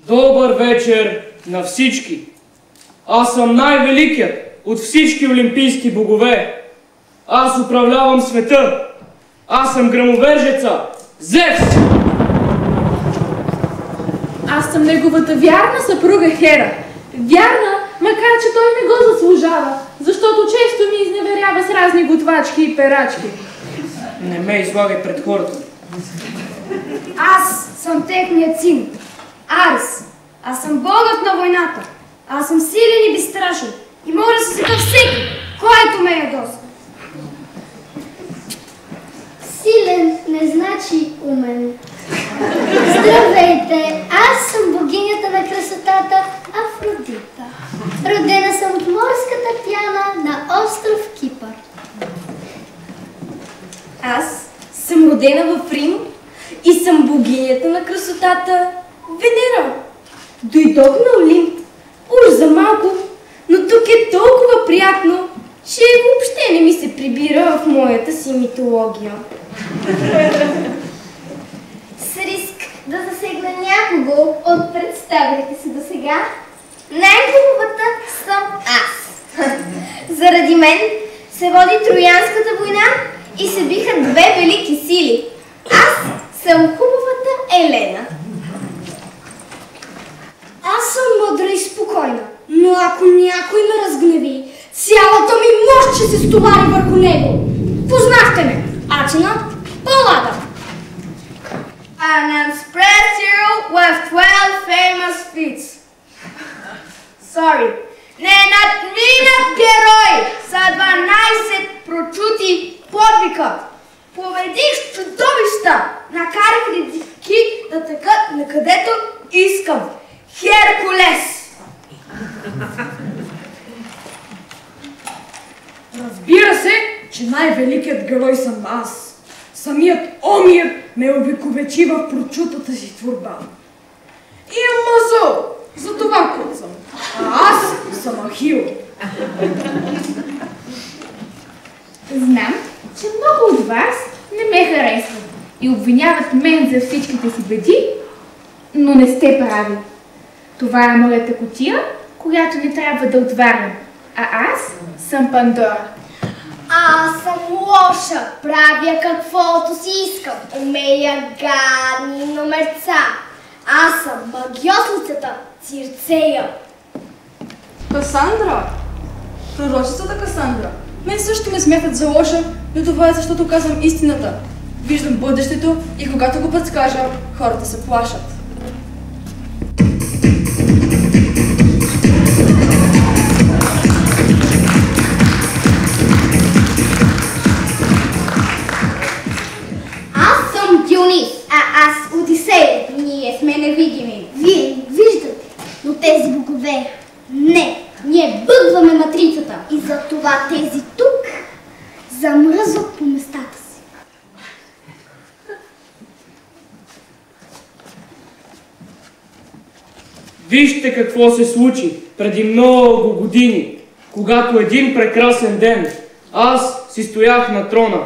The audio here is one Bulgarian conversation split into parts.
Добър вечер на всички! Аз съм най-великият от всички олимпийски богове. Аз управлявам света. Аз съм гръмовержеца Зевс! Аз съм неговата вярна съпруга Хера. Вярна, макар че той не го заслужава, защото често ми изневерява с разни готвачки и перачки. Не ме излагай пред хората. Аз съм техният син, Арес. Аз съм богът на войната. Аз съм силен и безстрашен и мога да се сека всеки, който ме ядоса. Силен не значи умен. Здравейте, аз съм богинята на красотата Афродита. Родена съм от морската пяна на остров Кипър. Аз съм родена в Рим и съм богинята на красотата Венера. Дойдох на Олимп уж за малко, но тук е толкова приятно, че въобще не ми се прибира в моята си митология. С риск да засегна някого от представилите си досега, най-хубавата съм аз. Заради мен се води Троянската война и се биха две велики сили. Аз съм хубавата Елена. Аз съм мъдра и спокойна, но ако някой ме разгневи, цялата ми мощ ще се стовари върху него. Познахте ме, Атина, Паллада. An espresso with 12 famous feats. Sorry. Ненадминат герой за 12 прочути подвига. Победих чудовища, накарах редики да текат накъдето искам. Херкулес! Разбира се, че най-великият герой съм аз. Самият Омир ме увековечи в прочутата си творба. Имам мазъл, за това куцам. А аз съм Ахил. Знам, че много от вас не ме харесват и обвиняват мен за всичките си беди, но не сте прави. Това е моята кутия, която не трябва да отварям, а аз съм Пандора. Аз съм лоша, правя каквото си искам, умея гадни номерца. Аз съм магиослицата Цирцея. Касандра? Пророчицата Касандра. Мен също ме смятат за лоша, но това е защото казвам истината. Виждам бъдещето и когато го предскажа, хората се плашат. Аз съм Дионис, а аз Одисей. Ние сме невидими. Вие виждате, но тези богове не. Ние бъгваме матрицата и затова тези тук замръзват по местата си. Вижте какво се случи преди много години, когато един прекрасен ден аз си стоях на трона.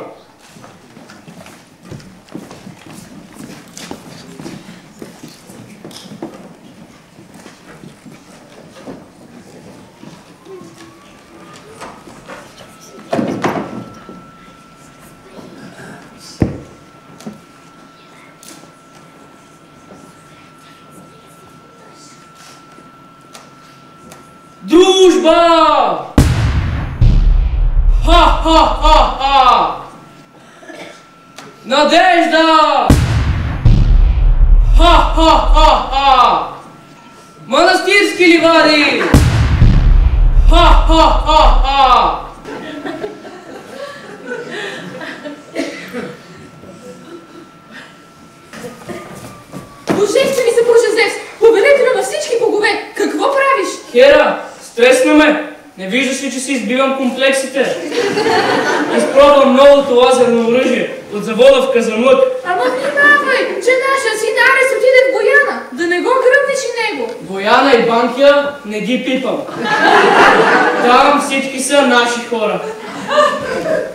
Дружба! Ха-ха-ха-ха! Надежда! Ха-ха-ха-ха! Манастирски ливади! Ха-ха-ха-ха! виждаш ли, че си избивам комплексите? Изпробвам новото лазерно оръжие от завода в Казанлък. Ама внимавай, че нашия син Арес отиде в Бояна. Да не го гръбнеш и него. Бояна и Банкия не ги пипам. Там всички са наши хора.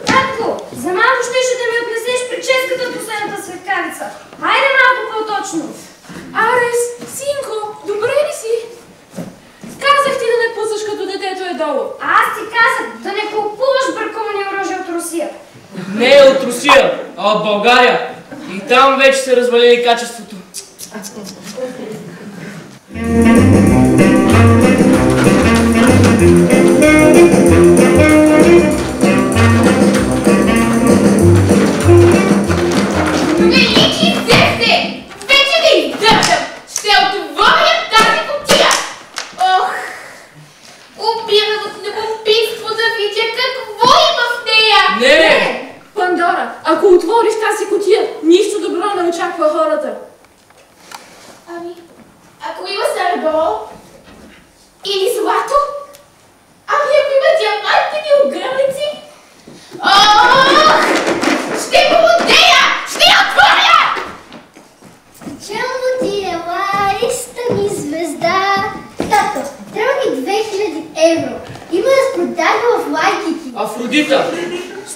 Татко, за малко щеше да ми отнесеш прическата от последната светкавица. Хайде малко по-точно. Арес, синко, добре ли си? Казах ти да не пусаш като детето е долу. Аз ти казах да не купуваш бракувани оръжия от Русия. Не е от Русия, а от България. И там вече се развалили качеството. Велики Зевсе! Вече не издържам! Ще отворя тази кутия! Ох! Убирам от любопитство да видя какво има в нея! Не! Пандора, ако отвориш тази кутия, нищо добро не очаква хората. Ами, ако има сребро? Или злато? Ами ако има диамантени огърлици? Ох! Ще го отдея! Ще я отворя! Челно ти е лариста ми звезда. Тато, трябва ми 2000 евро. Има разпродажба в лайките. Афродита,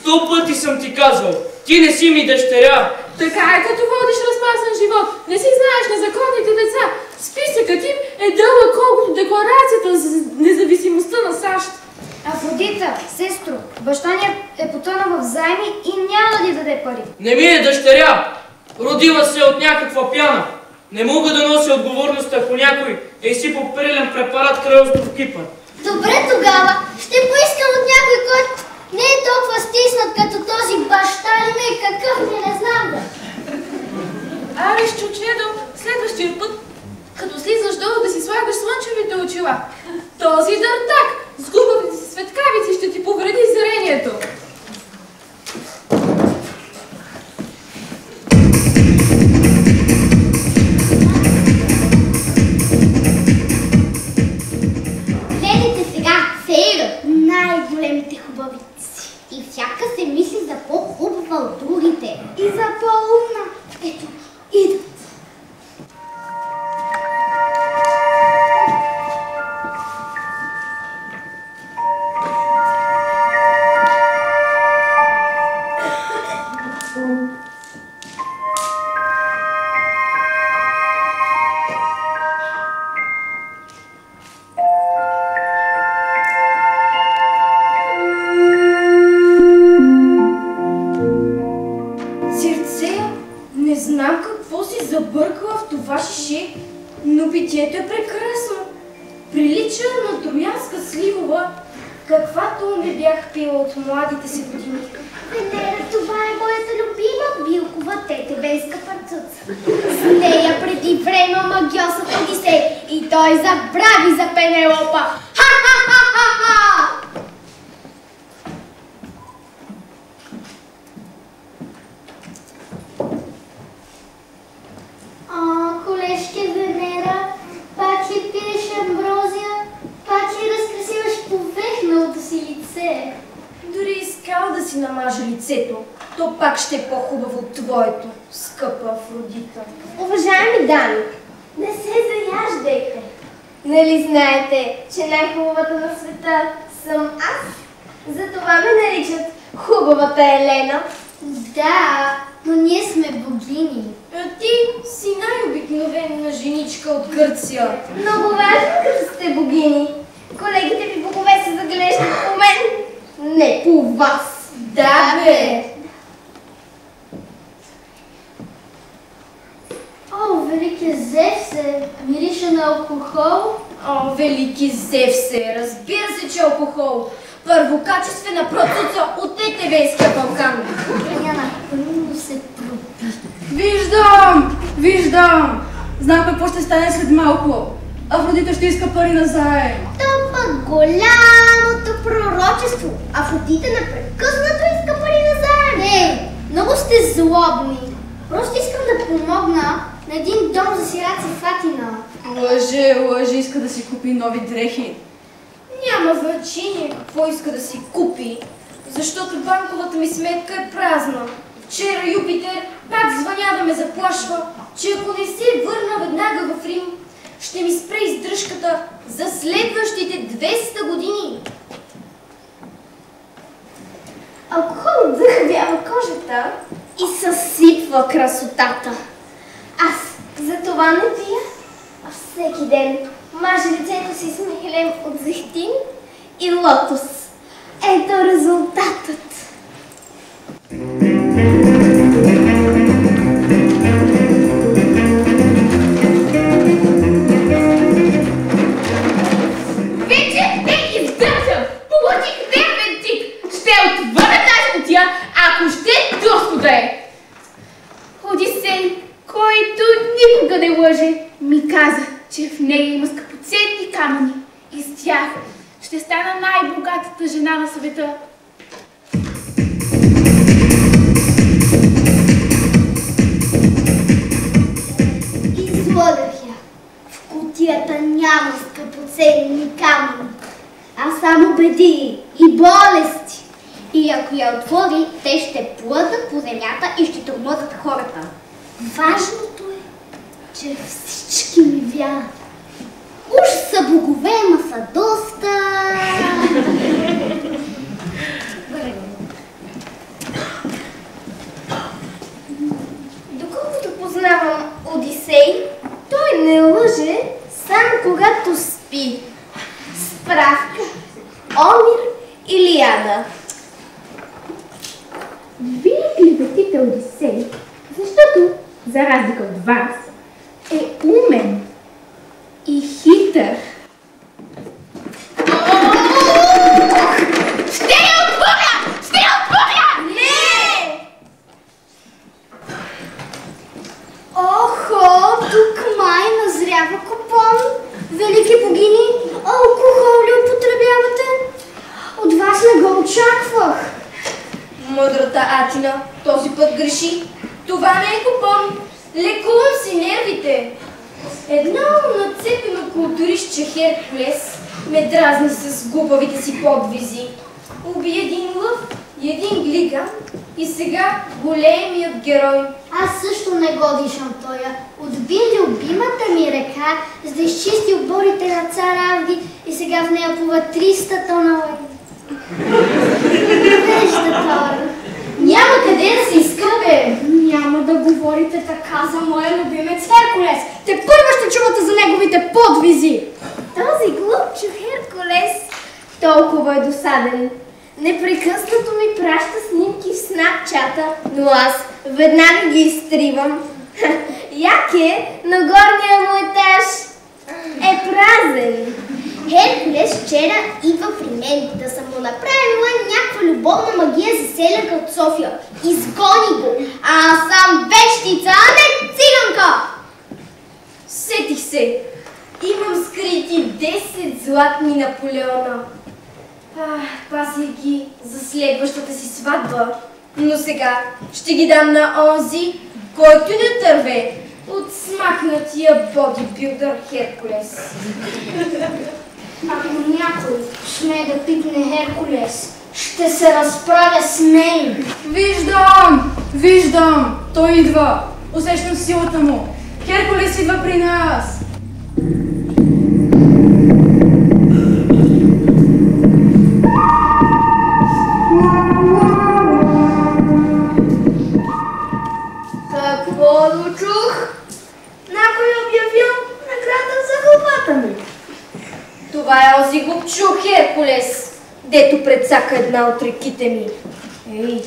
100 пъти съм ти казвал, ти не си ми дъщеря. Така е, като водиш разпасан живот. Не си знаеш незаконните деца. Списъкът им е дълъг колкото декларацията за независимостта на САЩ. Афродита, сестро, баща ни е потънал в заеми и няма да ни даде пари. Не ми е дъщеря. Родила се от някаква пяна. Не мога да нося отговорност, ако някой е си по прилен препарат кръвство в Кипър. Добре тогава, ще поискам от някой, който не е толкова стиснат като този баща ли ме и какъв ми не знам да. Арес, чучедо, следващия път, като слизаш долу да си слагаш слънчевите очила. Този дъртак с губавите си светкавици ще ти повреди зрението. Гледайте сега, Фейра, най-големите хубавици. И всяка се мисли за по-хубава от другите. И за по-умна. Ето, идват. Но питието е прекрасно. Прилича на троянска сливова, каквато не бях пила от младите си години. Венера, това е моята любима билкова тетевенска парцуца. С нея преди време магиосът Одисей и той забрави за Пенелопа. Ха-ха-ха-ха-ха! Колежке Венера, пак ли пиеш амброзия? Пак ли разкрасиваш повехналото си лице? Дори искал да си намажа лицето, то пак ще е по-хубаво от твоето, скъпа Афродита. Уважаеми дами, не се заяждайте. Нали знаете, че най-хубавата на света съм аз? Затова ме наричат хубавата Елена. Да, но ние сме богини. А ти си най-обикновена женичка от Гърция. Много важно, като сте богини. Колегите ви богове се заглеждат по мен, не по вас. Да, бе! О, велики Зевсе, мирише на алкохол. О, велики Зевсе, разбира се, че алкохол. Първокачествена продукция от Тетевенския Балкан. Яна, първо се пропи. Виждам! Знам какво ще стане след малко. Афродита ще иска пари назаем. То пък голямото пророчество. Афродита непрекъснато иска пари назаем. Много сте злобни. Просто искам да помогна на един дом за сираци в Атина. Лъже, иска да си купи нови дрехи. Няма значение какво иска да си купи, защото банковата ми сметка е празна. Вчера Юпитер пак звъня да ме заплашва, че ако не се върна веднага в Рим, ще ми спре издръжката за следващите 200 години. Алкохол вдъхвява кожата и съсипва красотата. Аз за това не пия, а всеки ден мажа лицето си с мехелем от зехтин и лотос. Ето резултатът. Вече те издържам! Получих нервен тик! Ще отвърна тази кутия, ако ще турско да е! Одисей, който никога не лъже, ми каза, че в нея има скъпоценни камъни и с тях ще стана най-богатата жена на света. Излъгах я. В кутията няма скъпоценни камъни, а само беди и болести. И ако я отвори, те ще плътат по земята и ще тормозят хората. Важното е, че всички ми вярват. Уж са богове, ма са доста... Доколкото познавам Одисей, той не лъже само когато спи. Справка. Омир Илиада. Вие клеветите Одисей, защото, за разлика от вас, е умен и хитър. Ще я отворя! Ще я отворя! Не! Охо, тук май назрява купон. Велики богини, алкохол ли употребявате? От вас не го очаквах. Мъдрата Атина този път греши. Това не е купон. Лекувам си нервите. Едно нацепено културистче Херкулес ме дразни с глупавите си подвизи. Уби един лъв и един глиган и сега големият герой. Аз също не го дишам тоя. Отби любимата ми река, за да изчисти оборите на цар Авди и сега в нея плува 300 тона вода. Вежда Тора. Няма къде да се изкъпе. Няма да говорите така за моя любимец Херкулес. Те първо ще чувате за неговите подвизи. Този глупчо Херкулес толкова е досаден. Непрекъснато ми праща снимки в снапчата, но аз веднага ги изтривам. Як е, но горния му етаж е празен. Херкулес вчера идва при мен да съм му направила някаква любовна магия за селяка от София. Изгони го, а аз съм вещица, а не циганка! Сетих се. Имам скрити 10 златни Наполеона. Пазих ги за следващата си сватба. Но сега ще ги дам на онзи, който не търве от смахнатия бодибилдър Херкулес. Ако някой смее да пипне Херкулес, ще се разправя с мен. Виждам! Той идва! Усещам силата му! Херкулес идва при нас! Какво дочух? Някой обявил награда за главата ми. Това е онзи глупчо Херкулес, дето предсака една от реките ми. Ей,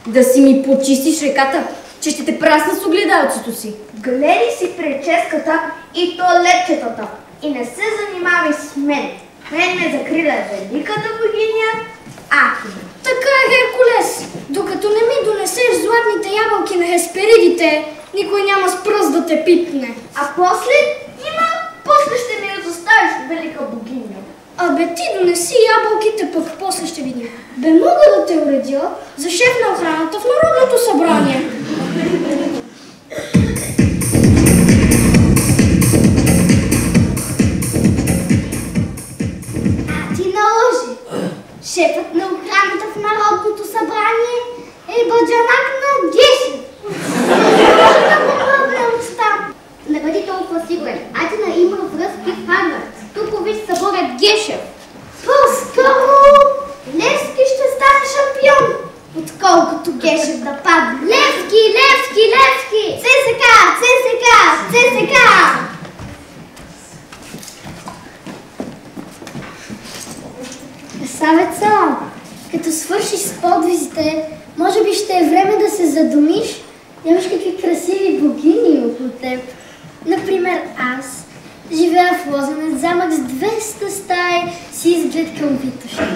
да си ми почистиш реката, че ще те прасна с огледалцето си. Гледай си прическата и туалетчетата и не се занимавай с мен. Мен ме закриля великата богиня Атина. Така е, Херкулес. Докато не ми донесеш златните ябълки на Хесперидите, никой няма с пръст да те пипне. А после ще ми разоставиш, велика богиня. Абе ти донеси ябълките, пък после ще видим. Бе мога да те уредя за шеф на охраната в Народното събрание. Атина Шефът на охраната в Народното събрание е баджанак на Гешев. Да му мръдне уста. Не бъди толкова сигурен. Айде има връзки в Харвард. Тук ви съборят Гешев. По-скоро Левски ще стане шампион, отколкото Гешев да падне. Левски, Левски, Левски! ЦСК, ЦСК, ЦСК! Савеца, като свършиш с подвизите, може би ще е време да се задумиш. Нямаш какви красиви богини около теб. Например, аз живея в Лозенец замък с 200 стаи с изглед към Витоша.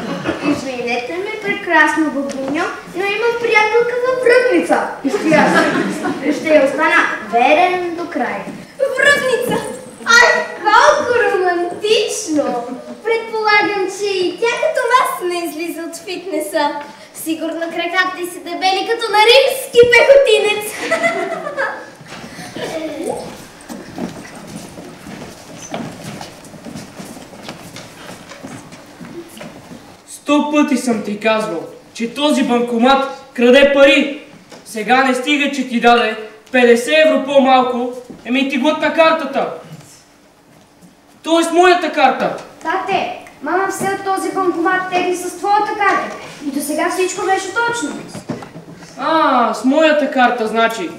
Извинете ме, прекрасно богиньо, но имам приятелка във Връбница. И ще я остана верен до край. Връбница! Ай, колко романтично! Предполагам, че и тя като вас не излиза от фитнеса. Сигурно краката й се дебели като на римски пехотинец. 100 пъти съм ти казвал, че този банкомат краде пари. Сега не стига, че ти даде 50 евро по-малко, еми ти глътна картата. Тоест моята карта. Тате, мама все от този банкомат тегли с твоята карта. И до сега всичко беше точно. С моята карта, значи.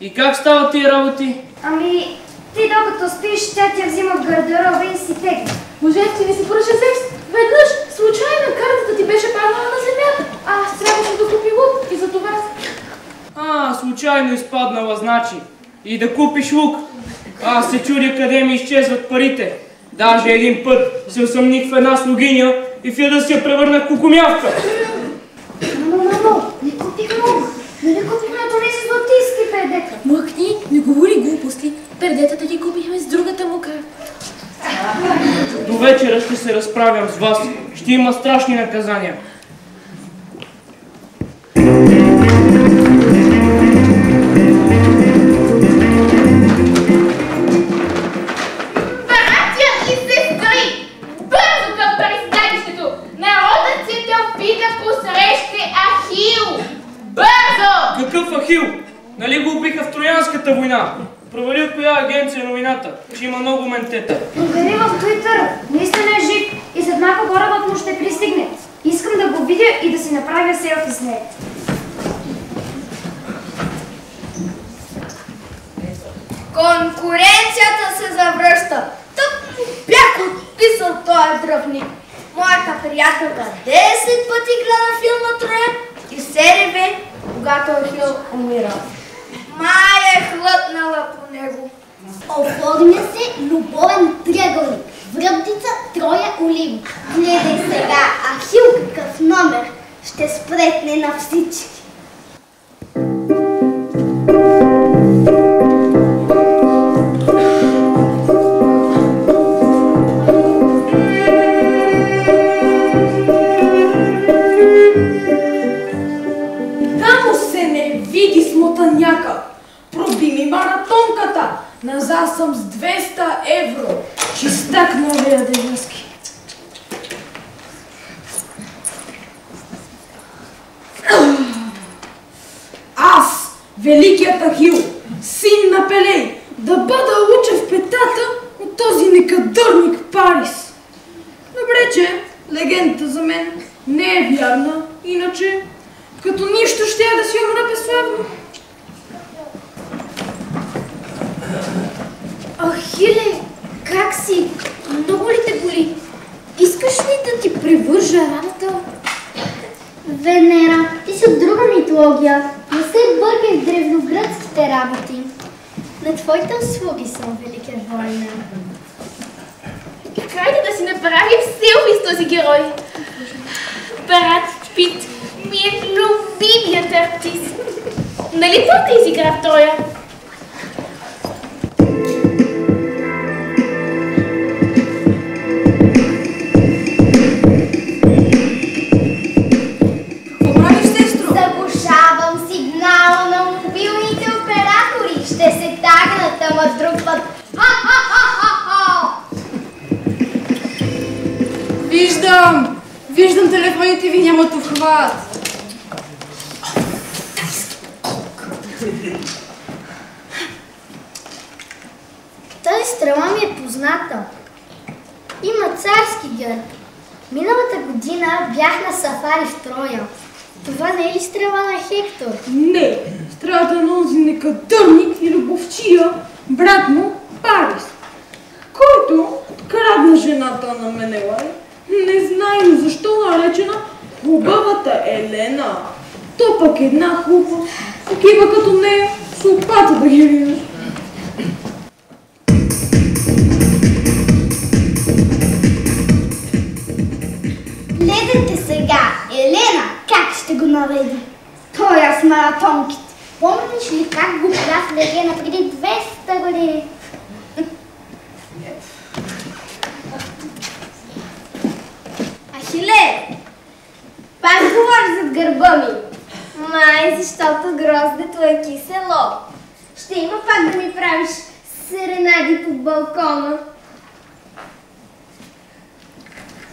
И как стават тия работи? Ами, ти докато спиш, тя ти взима от гардероба и си тегли. Може ти не си поръча секс? Веднъж случайно картата ти беше паднала на земята. Аз трябваше да купи лук и за това... Случайно изпаднала, значи. И да купиш лук. Аз се чудя къде ми изчезват парите. Даже един път се усъмних в една слугиня и в яда си я превърнах в кукумявка. Мамо, не купих лук. Не купихме тези златистки пердета. Мъкни, не говори глупости. Пердетата ги купихме с другата му карта. До вечера ще се разправям с вас. Ще има страшни наказания. Братя и сестри! Бързо към пристанището! Народът се тълпи да посрещне Ахил! Бързо! Какъв Ахил? Нали го убиха в Троянската война? Провери от коя агенция е новината, че има много ментета. Провери в Твитър. Наистина е жив и след малко корабът му ще пристигне. Искам да го видя и да си направя селфи с него. Конкуренцията се завръща. Тък бях отписал този дръвник. Моята приятелка 10 пъти гледа филма Троя и се реве, когато Ахил умира. Май е хлътнала по него. Оформя се любовен триъгълник. Връбница, Троя, Олимп. Гледай сега Ахил какъв номер ще спретне на всички. Смотаняка, проби ми маратонката. Назад съм с 200 евро. Чистак новия девъзки. Аз, великият Ахил, син на Пелей, да бъда учен в петата от този некадърник Парис. Добре, че легендата за мен не е вярна, иначе като нищо ще я да си умра безславно. Ахиле, как си? Много ли те боли? Искаш ли да ти привържа раната? Венера, ти си от друга митология. Не се бъркай в древногръцките работи. На твоите услуги съм, великият война. Хайде да си направим селфи с този герой. Брат Пит ми е любимият артист. Нали той те изигра в Троя? Заглушавам сигнала на мобилните оператори. Ще се тагнат, ама с друг път. Виждам телефоните ви ги нямат в хват. Тази стрела ми е позната. Има царски гърб. Миналата година бях на сафари в Троя. Това не е ли стрела на Хектор? Не, стрелата на онзи некадърник и любовчия, брат му Парис, който крадна жената на Менелай, незнайно защо наречена хубавата Елена. То пък една хубава, такива като нея, с лопата да ги ринеш. Гледайте сега, Елена, как ще го нареди? Той е с маратонките. Помниш ли как го прав Легена преди 200 години? Ахиле, пак говориш зад гърба ми. Май, защото гроздето е кисело. Ще има пак да ми правиш серенади по балкона.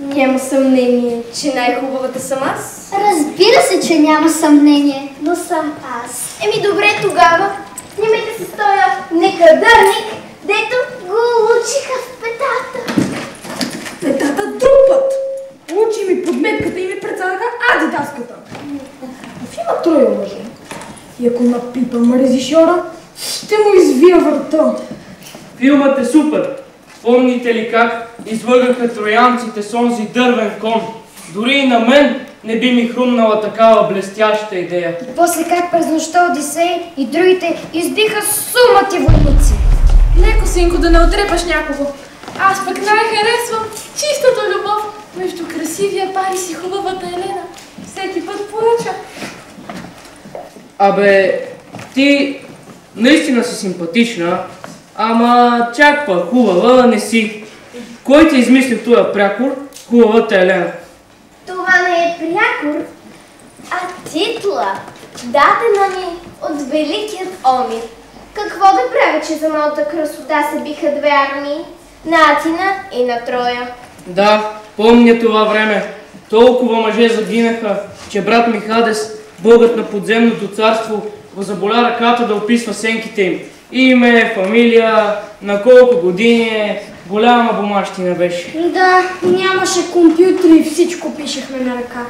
Няма съмнение, че най-хубавата съм аз. Разбира се, че няма съмнение, но съм аз. Еми добре тогава, снимайте се с този некадърник, дето го улучиха в петата. Петата друг път. Учи ми подметката и ми прецанаха адидаската. В има Троя лъжа. И ако напипам режисьора, ще му извия врата. Филмът е супер! Помните ли как излъгаха троянците с онзи дървен кон? Дори и на мен не би ми хрумнала такава блестяща идея. И после как през нощта Одисей и другите избиха сумати войници. Леко, синко, да не отрепаш някого. Аз пък най-харесвам чистата любов между красивия Парис и хубавата Елена. Всеки път поръча. Абе, ти наистина си симпатична, ама чак пък хубава не си. Кой ти измислил този прякор, хубавата Елена? Това не е прякор, а титла, дадена ми от великият Омир. Какво да правя, че за моята красота се биха две армии? На Атина и на Троя. Да, помня това време. Толкова мъже загинаха, че брат ми Хадес, богът на подземното царство, го заболя ръката да описва сенките им. Име, фамилия, на колко години е, голяма бумащина беше. Да, нямаше компютри и всичко пишехме на ръка.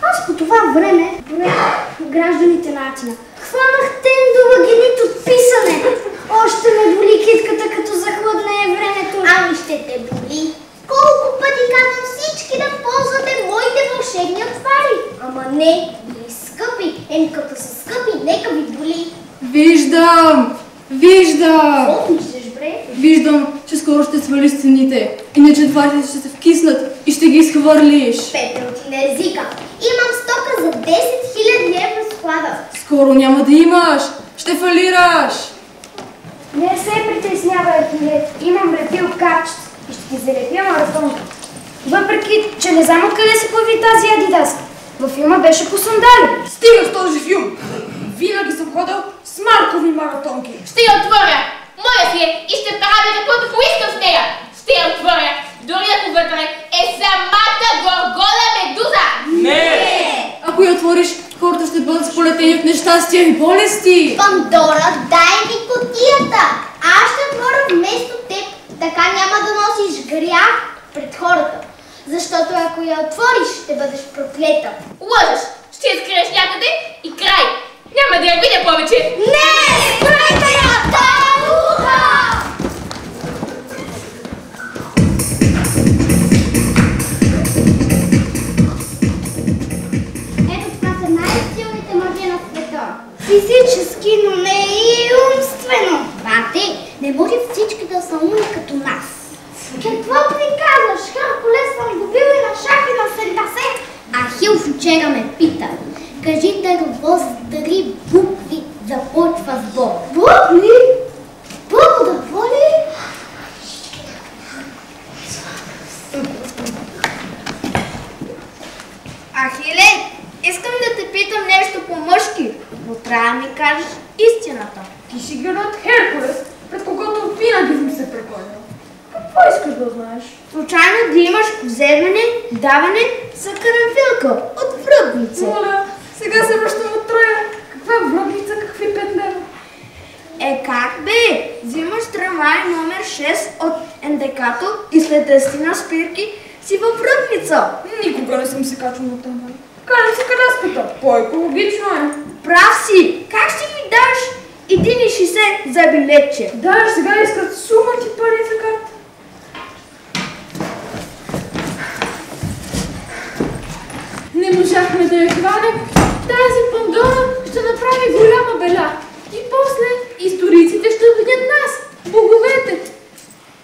Аз по това време броях гражданите на Атина. Хванах тендовагените от писане. Още ме боли китката, като захладне времето. Ами ще те боли. Колко пъти казвам всички да ползвате моите вълшебни отвари. Ама не, били скъпи. Като са скъпи, нека ви боли. Виждам! Какво мислиш, бре? Виждам, че скоро ще свалиш цените. Иначе тварите ще се вкиснат и ще ги изхвърлиш. Петър ти на езика. Имам стока за 10 000 евро в склада. Скоро няма да имаш. Ще фалираш. Не се притеснявай, Ахиле. Имам репил капчета и ще ти залепя маратонка. Въпреки, че не знам откъде се появи тази адидаска. Във филма беше по сандали. Стига с този филм. Винаги съм ходил с маркови маратонки. Ще я отворя! Моя си е и ще правя каквото поискам с нея! Ще я отворя! Дори ако вътре е самата горгона медуза! Не! Ако я отвориш, хората ще бъдат сполетени от нещастия и болести. Пандора, дай ми кутията! Аз ще отворя вместо теб, така няма да носиш грях пред хората. Защото ако я отвориш, ще бъдеш проклета. Лъжеш! Ще я скриеш някъде и край! Няма да я видя повече! Не! Спрете я! Талуха! Ето това са най-силните мъже на света. Физически, но не и умствено. Бате, не може всички да са умни като нас. Какво приказваш? Херкулес съм го бил и на шах и на сентасе. Ахил вчера ме пита. Кажи дърво с 3 букви започва с Бог. Букви? Бог да воли? Ахиле, искам да те питам нещо по-мъжки, но трябва да ми кажеш истината. Ти си герой от Херкулес, пред когото винаги съм се преклонял. Какво искаш да знаеш? Случайно да имаш вземане, даване за карамфилка от връбница. Моля, сега се връщам от Троя. Каква връбница, какви 5 лева? Как бе? Взимаш трамвай номер 6 от НДК-то и след 10 спирки си във връбница. Никога не съм се качвал на трамвай. Карам се каляската. По-екологично е. Прав си! Как ще ми даш 1,60 за билетче? Да, сега искат сума ти пари за карта. Не можахме да я хванем. Тази пандора ще направи голяма беля. И после историците ще обвинят нас, боговете.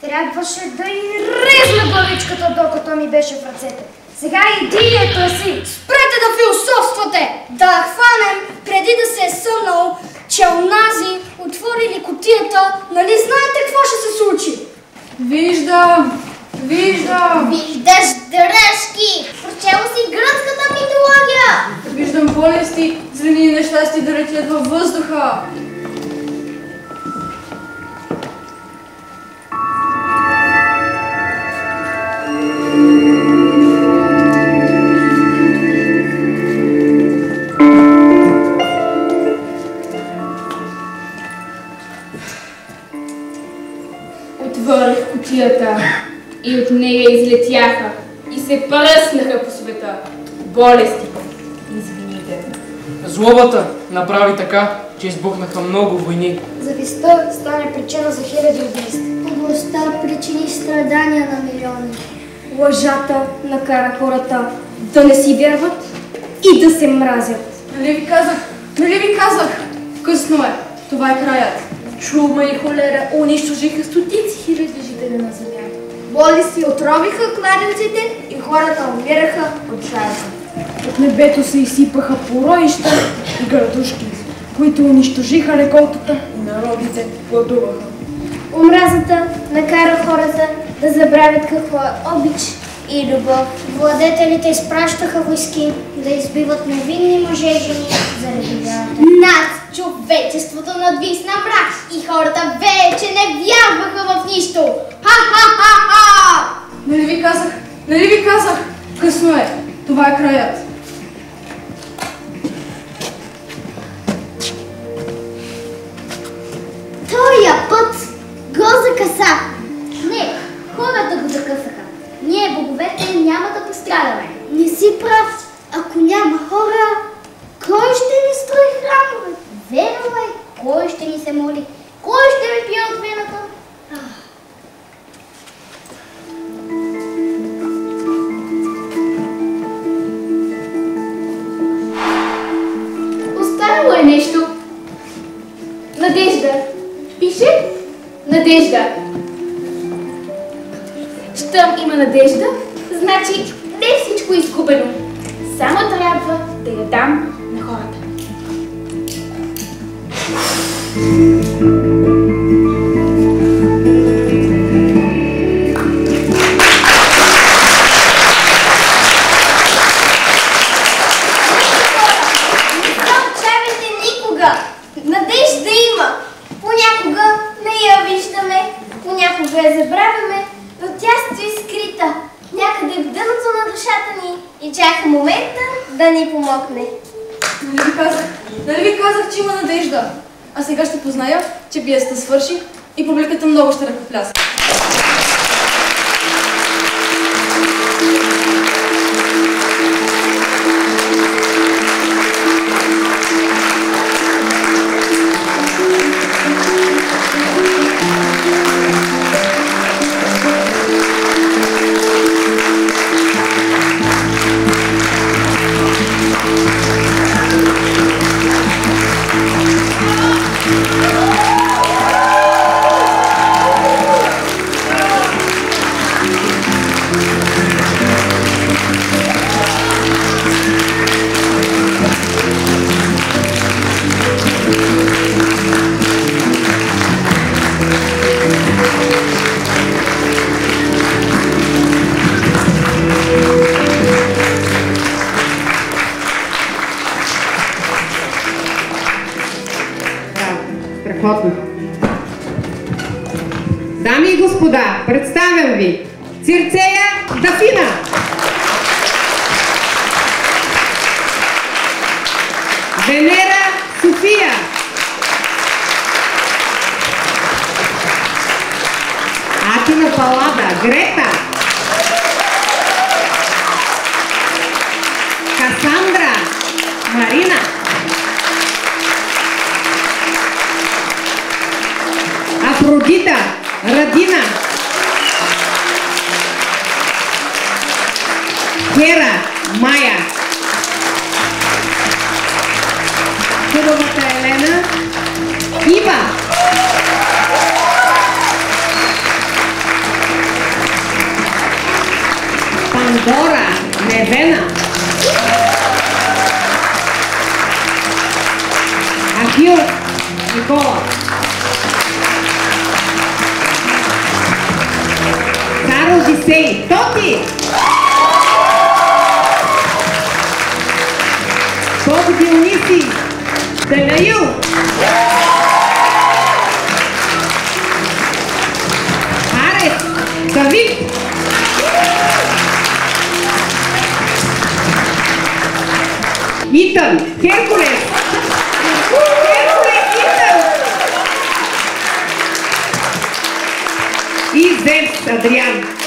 Трябваше да й резна главичката, докато ми беше в ръцете. Сега идеята си! Спрете да философствате! Да хванем, преди да се е съмнал, че онази отворили кутията, нали знаете какво ще се случи? Виждам. Виждаш дръжки! Прочела си гръцката митология! Виждам болести, злини и нещастия да летят във въздуха. Отворих кутията и от нея излетяха и се пръснаха по света болестите. Извините. Злобата направи така, че избухнаха много войни. Завистта стане причина за хиляди убийства. Областта причини страдания на милиони. Лъжата накара хората да не си вярват и да се мразят. Нали ви казах? Късно е. Това е краят. Чума и холера унищожиха стотици хиляди жители на земята. Болести отровиха кладенците и хората умираха от жажда. От небето се изсипаха поройища и градушки, които унищожиха реколтата и народите гладуваха. Омразата накара хората да забравят какво е обич и любов. Владетелите изпращаха войски да избиват невинни мъже и жени заради вярата. Над човечеството надвисна мрак и хората вече не вярваха в нищо. Ха-ха-ха-ха! Нали ви казах? Късно е. Това е краят. Тоя път го закъса. Не, хората го закъсаха. Ние, боговете, няма да пострадаме. Не си прав. Ако няма хора, кой ще ни строи храмове? Верно е. Кой ще ни се моли? Кой ще ми пие от вината? Останало е нещо. Надежда. Пише надежда. Щом има надежда, значи не е всичко изгубено. Само трябва да я дам на хората. Надежда има. Понякога не я виждаме, понякога я забравяме, но тя стои скрита някъде в дъното на душата ни и чака момента да ни помогне. Нали ви казах, че има надежда? А сега ще позная, че пиесата свърши и публиката много ще ръкопляска. Дами и господа, представям ви Цирцея Дафина. Венера София. Атина Палада Грета. Касандра Марина. Афродита Радина. Хера Майя. Хубавата Елена Ива. Пандора Невена. Ахил Никола. Карл Дисей Тоти. Бог Диониси Данаил. Арес Давид. Итан Херкулес. Итан. И Зевс Адриан.